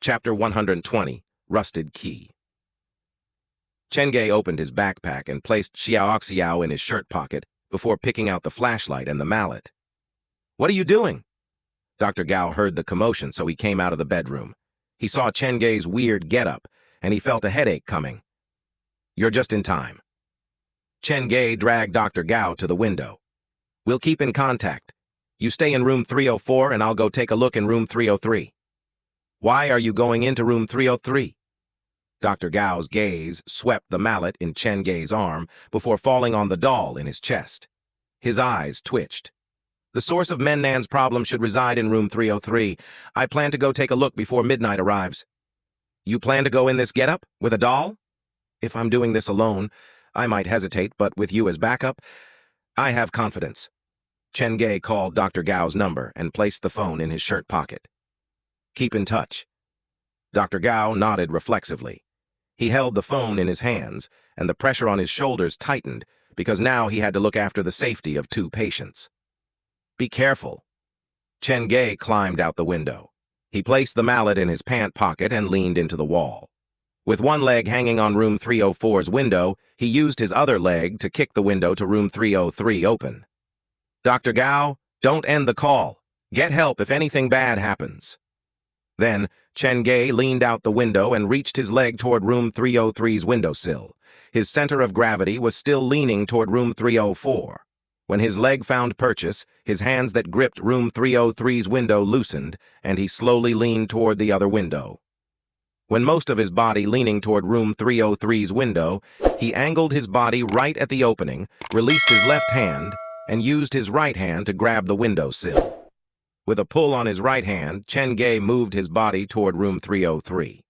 Chapter 120, Rusted Key. Chen Ge opened his backpack and placed Xiao in his shirt pocket before picking out the flashlight and the mallet. "What are you doing?" Dr. Gao heard the commotion, so he came out of the bedroom. He saw Chen Ge's weird getup, and he felt a headache coming. "You're just in time." Chen Ge dragged Dr. Gao to the window. "We'll keep in contact. You stay in room 304 and I'll go take a look in room 303. "Why are you going into room 303? Dr. Gao's gaze swept the mallet in Chen Ge's arm before falling on the doll in his chest. His eyes twitched. "The source of Mennan's problem should reside in room 303. I plan to go take a look before midnight arrives." "You plan to go in this getup? With a doll?" "If I'm doing this alone, I might hesitate, but with you as backup, I have confidence." Chen Ge called Dr. Gao's number and placed the phone in his shirt pocket. "Keep in touch." Dr. Gao nodded reflexively. He held the phone in his hands, and the pressure on his shoulders tightened because now he had to look after the safety of 2 patients. "Be careful." Chen Ge climbed out the window. He placed the mallet in his pant pocket and leaned into the wall. With one leg hanging on room 304's window, he used his other leg to kick the window to room 303 open. "Dr. Gao, don't end the call. Get help if anything bad happens." Then, Chen Ge leaned out the window and reached his leg toward room 303's windowsill. His center of gravity was still leaning toward room 304. When his leg found purchase, his hands that gripped room 303's window loosened, and he slowly leaned toward the other window. When most of his body leaning toward room 303's window, he angled his body right at the opening, released his left hand, and used his right hand to grab the windowsill. With a pull on his right hand, Chen Ge moved his body toward room 303.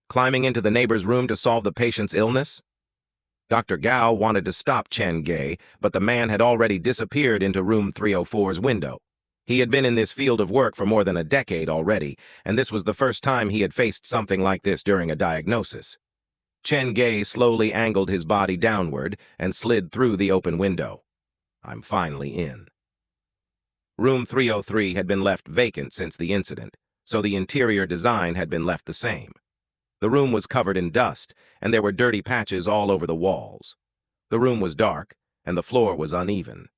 Climbing into the neighbor's room to solve the patient's illness? Dr. Gao wanted to stop Chen Ge, but the man had already disappeared into room 304's window. He had been in this field of work for more than a decade already, and this was the first time he had faced something like this during a diagnosis. Chen Ge slowly angled his body downward and slid through the open window. "I'm finally in." Room 303 had been left vacant since the incident, so the interior design had been left the same. The room was covered in dust, and there were dirty patches all over the walls. The room was dark, and the floor was uneven.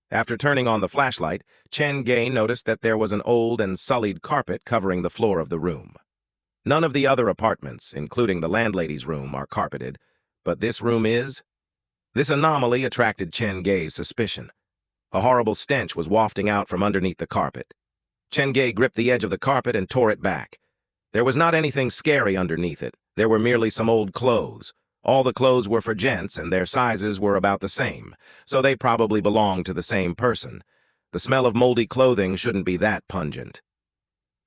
After turning on the flashlight, Chen Ge noticed that there was an old and sullied carpet covering the floor of the room. None of the other apartments, including the landlady's room, are carpeted, but this room is? This anomaly attracted Chen Ge's suspicion. A horrible stench was wafting out from underneath the carpet. Chen Ge gripped the edge of the carpet and tore it back. There was not anything scary underneath it. There were merely some old clothes. All the clothes were for gents, and their sizes were about the same, so they probably belonged to the same person. The smell of moldy clothing shouldn't be that pungent.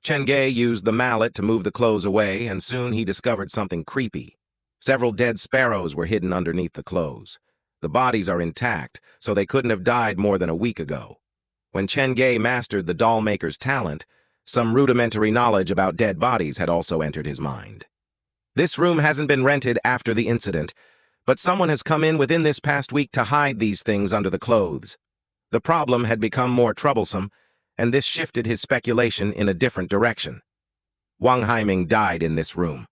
Chen Ge used the mallet to move the clothes away, and soon he discovered something creepy. Several dead sparrows were hidden underneath the clothes. The bodies are intact, so they couldn't have died more than a week ago. When Chen Ge mastered the doll maker's talent, some rudimentary knowledge about dead bodies had also entered his mind. This room hasn't been rented after the incident, but someone has come in within this past week to hide these things under the clothes. The problem had become more troublesome, and this shifted his speculation in a different direction. Wang Haiming died in this room.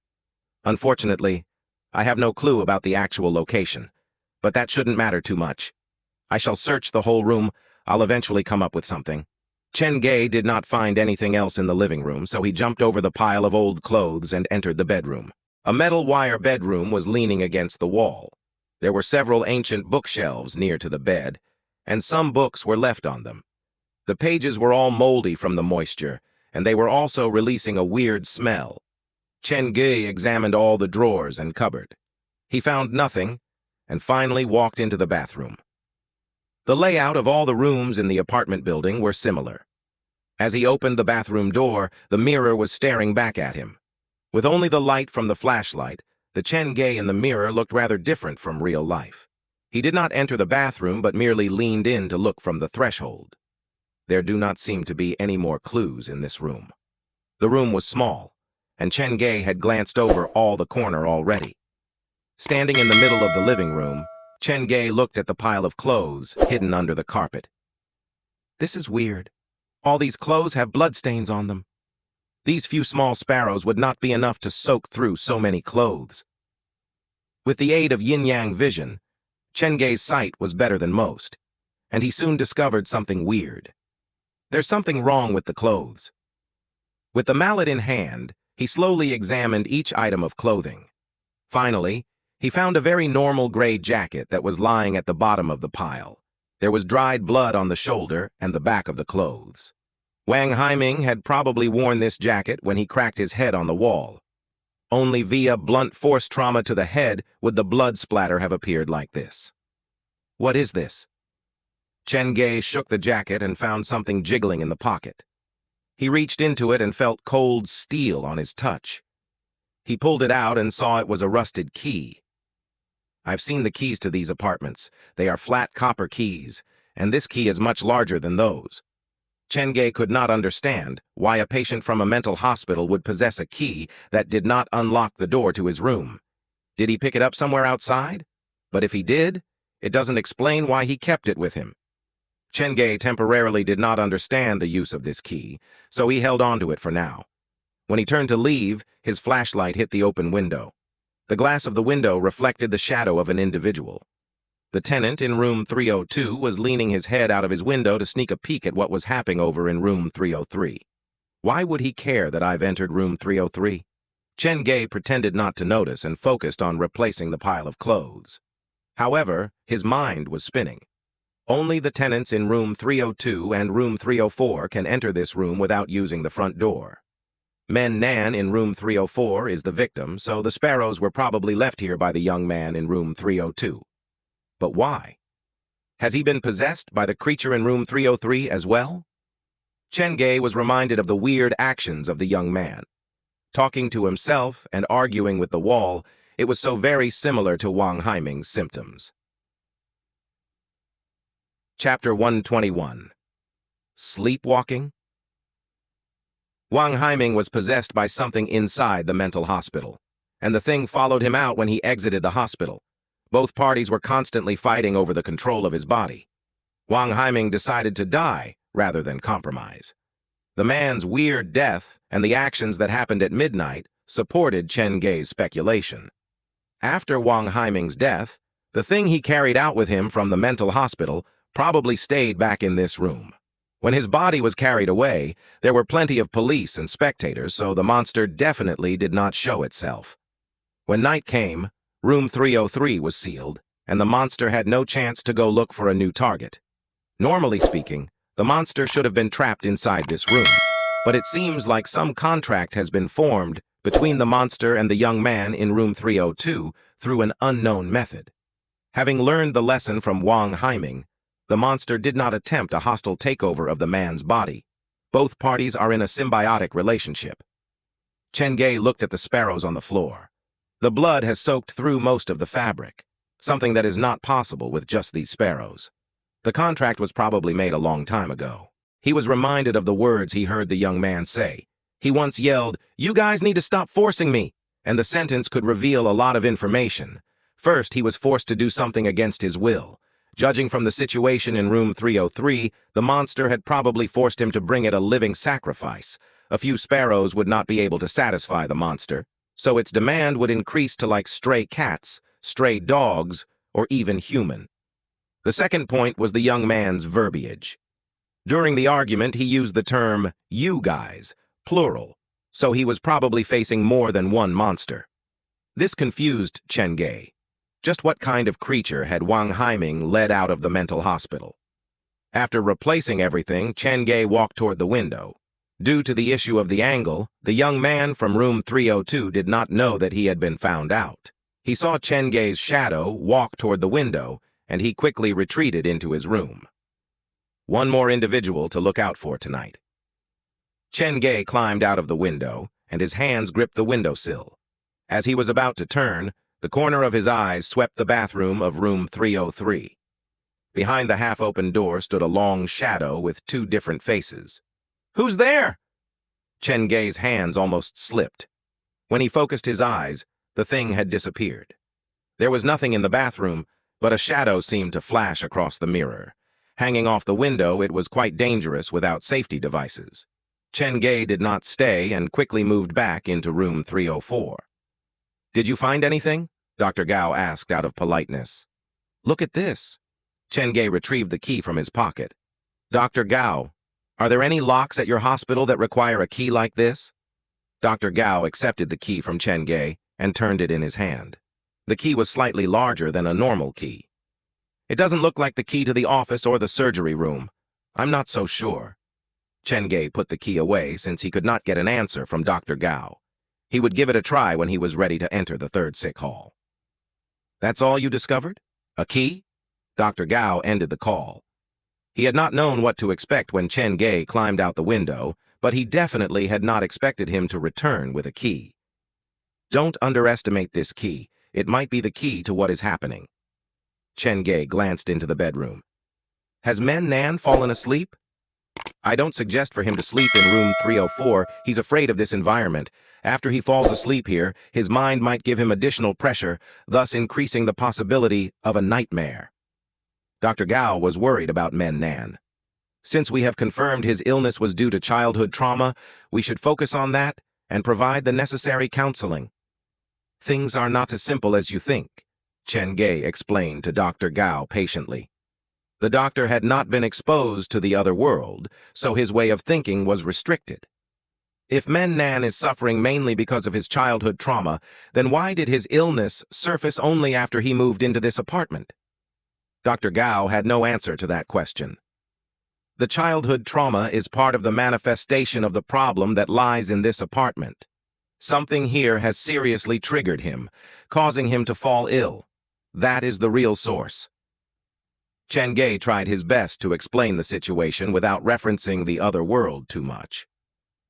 Unfortunately, I have no clue about the actual location, but that shouldn't matter too much. I shall search the whole room. I'll eventually come up with something. Chen Ge did not find anything else in the living room, so he jumped over the pile of old clothes and entered the bedroom. A metal wire bedroom was leaning against the wall. There were several ancient bookshelves near to the bed, and some books were left on them. The pages were all moldy from the moisture, and they were also releasing a weird smell. Chen Ge examined all the drawers and cupboard. He found nothing, and finally walked into the bathroom. The layout of all the rooms in the apartment building were similar. As he opened the bathroom door, the mirror was staring back at him. With only the light from the flashlight, the Chen Ge in the mirror looked rather different from real life. He did not enter the bathroom but merely leaned in to look from the threshold. There do not seem to be any more clues in this room. The room was small, and Chen Ge had glanced over all the corner already. Standing in the middle of the living room, Chen Ge looked at the pile of clothes hidden under the carpet. "This is weird. All these clothes have bloodstains on them." These few small sparrows would not be enough to soak through so many clothes. With the aid of yin-yang vision, Chen Ge's sight was better than most, and he soon discovered something weird. There's something wrong with the clothes. With the mallet in hand, he slowly examined each item of clothing. Finally, he found a very normal gray jacket that was lying at the bottom of the pile. There was dried blood on the shoulder and the back of the clothes. Wang Haiming had probably worn this jacket when he cracked his head on the wall. Only via blunt force trauma to the head would the blood splatter have appeared like this. What is this? Chen Ge shook the jacket and found something jiggling in the pocket. He reached into it and felt cold steel on his touch. He pulled it out and saw it was a rusted key. I've seen the keys to these apartments. They are flat copper keys, and this key is much larger than those. Chen Ge could not understand why a patient from a mental hospital would possess a key that did not unlock the door to his room. Did he pick it up somewhere outside? But if he did, it doesn't explain why he kept it with him. Chen Ge temporarily did not understand the use of this key, so he held on to it for now. When he turned to leave, his flashlight hit the open window. The glass of the window reflected the shadow of an individual. The tenant in room 302 was leaning his head out of his window to sneak a peek at what was happening over in room 303. Why would he care that I've entered room 303? Chen Ge pretended not to notice and focused on replacing the pile of clothes. However, his mind was spinning. Only the tenants in room 302 and room 304 can enter this room without using the front door. Men Nan in room 304 is the victim, so the sparrows were probably left here by the young man in room 302. But why? Has he been possessed by the creature in room 303 as well? Chen Ge was reminded of the weird actions of the young man. Talking to himself and arguing with the wall, it was so very similar to Wang Haiming's symptoms. Chapter 121. Sleepwalking? Wang Haiming was possessed by something inside the mental hospital, and the thing followed him out when he exited the hospital. Both parties were constantly fighting over the control of his body. Wang Haiming decided to die rather than compromise. The man's weird death and the actions that happened at midnight supported Chen Ge's speculation. After Wang Haiming's death, the thing he carried out with him from the mental hospital probably stayed back in this room. When his body was carried away, there were plenty of police and spectators, so the monster definitely did not show itself. When night came, room 303 was sealed, and the monster had no chance to go look for a new target. Normally speaking, the monster should have been trapped inside this room, but it seems like some contract has been formed between the monster and the young man in room 302 through an unknown method. Having learned the lesson from Wang Haiming, the monster did not attempt a hostile takeover of the man's body. Both parties are in a symbiotic relationship. Chen Ge looked at the sparrows on the floor. The blood has soaked through most of the fabric, something that is not possible with just these sparrows. The contract was probably made a long time ago. He was reminded of the words he heard the young man say. He once yelled, "You guys need to stop forcing me," and the sentence could reveal a lot of information. First, he was forced to do something against his will. Judging from the situation in room 303, the monster had probably forced him to bring it a living sacrifice. A few sparrows would not be able to satisfy the monster, so its demand would increase to like stray cats, stray dogs, or even human. The second point was the young man's verbiage. During the argument, he used the term, "you guys," plural, so he was probably facing more than one monster. This confused Chen Ge. Just what kind of creature had Wang Haiming led out of the mental hospital? After replacing everything, Chen Ge walked toward the window. Due to the issue of the angle, the young man from room 302 did not know that he had been found out. He saw Chen Ge's shadow walk toward the window, and he quickly retreated into his room. One more individual to look out for tonight. Chen Ge climbed out of the window, and his hands gripped the windowsill. As he was about to turn, the corner of his eyes swept the bathroom of room 303. Behind the half-open door stood a long shadow with two different faces. "Who's there?" Chen Ge's hands almost slipped. When he focused his eyes, the thing had disappeared. There was nothing in the bathroom, but a shadow seemed to flash across the mirror. Hanging off the window, it was quite dangerous without safety devices. Chen Ge did not stay and quickly moved back into room 304. "Did you find anything?" Dr. Gao asked out of politeness. "Look at this." Chen Ge retrieved the key from his pocket. "Dr. Gao, are there any locks at your hospital that require a key like this?" Dr. Gao accepted the key from Chen Ge and turned it in his hand. The key was slightly larger than a normal key. "It doesn't look like the key to the office or the surgery room. I'm not so sure." Chen Ge put the key away since he could not get an answer from Dr. Gao. He would give it a try when he was ready to enter the third sick hall. "That's all you discovered? A key?" Dr. Gao ended the call. He had not known what to expect when Chen Ge climbed out the window, but he definitely had not expected him to return with a key. "Don't underestimate this key. It might be the key to what is happening." Chen Ge glanced into the bedroom. "Has Men Nan fallen asleep?" "I don't suggest for him to sleep in room 304. He's afraid of this environment. After he falls asleep here, his mind might give him additional pressure, thus increasing the possibility of a nightmare." Dr. Gao was worried about Men Nan. "Since we have confirmed his illness was due to childhood trauma, we should focus on that and provide the necessary counseling." "Things are not as simple as you think," Chen Ge explained to Dr. Gao patiently. The doctor had not been exposed to the other world, so his way of thinking was restricted. If Men Nan is suffering mainly because of his childhood trauma, then why did his illness surface only after he moved into this apartment? Dr. Gao had no answer to that question. The childhood trauma is part of the manifestation of the problem that lies in this apartment. Something here has seriously triggered him, causing him to fall ill. That is the real source. Chen Ge tried his best to explain the situation without referencing the other world too much.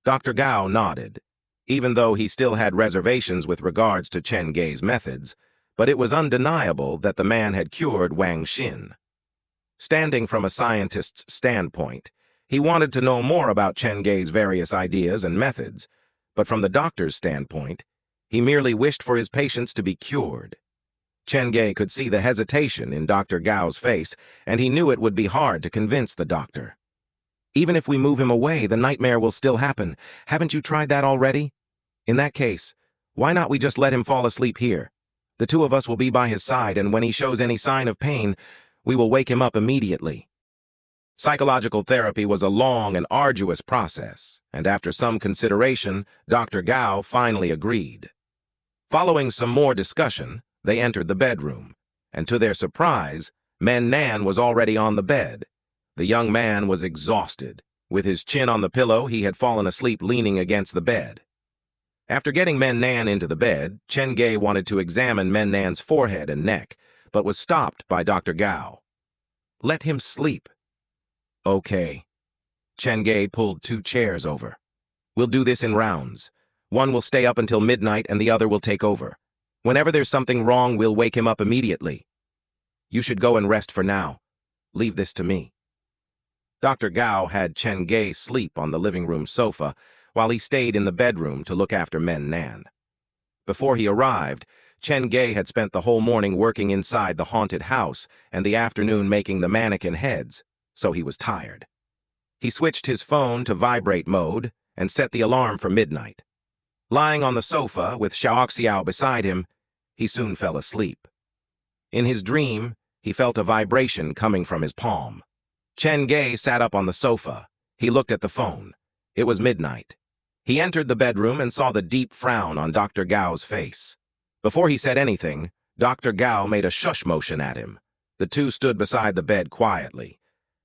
Dr. Gao nodded, even though he still had reservations with regards to Chen Ge's methods, but it was undeniable that the man had cured Wang Xin. Standing from a scientist's standpoint, he wanted to know more about Chen Ge's various ideas and methods, but from the doctor's standpoint, he merely wished for his patients to be cured. Chen Ge could see the hesitation in Dr. Gao's face, and he knew it would be hard to convince the doctor. "Even if we move him away, the nightmare will still happen. Haven't you tried that already? In that case, why not we just let him fall asleep here? The two of us will be by his side, and when he shows any sign of pain, we will wake him up immediately." Psychological therapy was a long and arduous process, and after some consideration, Dr. Gao finally agreed. Following some more discussion, they entered the bedroom, and to their surprise, Men Nan was already on the bed. The young man was exhausted. With his chin on the pillow, he had fallen asleep leaning against the bed. After getting Men Nan into the bed, Chen Ge wanted to examine Men Nan's forehead and neck, but was stopped by Dr. Gao. "Let him sleep." "Okay." Chen Ge pulled 2 chairs over. "We'll do this in rounds. One will stay up until midnight and the other will take over. Whenever there's something wrong, we'll wake him up immediately. You should go and rest for now. Leave this to me." Dr. Gao had Chen Ge sleep on the living room sofa while he stayed in the bedroom to look after Men Nan. Before he arrived, Chen Ge had spent the whole morning working inside the haunted house and the afternoon making the mannequin heads, so he was tired. He switched his phone to vibrate mode and set the alarm for midnight. Lying on the sofa with Xiao beside him, he soon fell asleep. In his dream, he felt a vibration coming from his palm. Chen Ge sat up on the sofa. He looked at the phone. It was midnight. He entered the bedroom and saw the deep frown on Dr. Gao's face. Before he said anything, Dr. Gao made a shush motion at him. The two stood beside the bed quietly.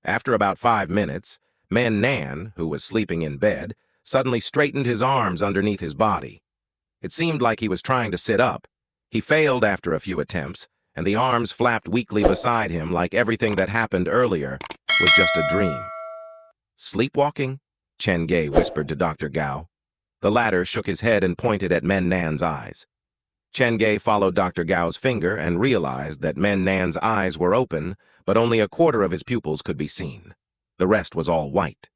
After about 5 minutes, Men Nan, who was sleeping in bed, suddenly straightened his arms underneath his body. It seemed like he was trying to sit up. He failed after a few attempts, and the arms flapped weakly beside him like everything that happened earlier was just a dream. "Sleepwalking?" Chen Ge whispered to Dr. Gao. The latter shook his head and pointed at Men Nan's eyes. Chen Ge followed Dr. Gao's finger and realized that Men Nan's eyes were open, but only a quarter of his pupils could be seen. The rest was all white.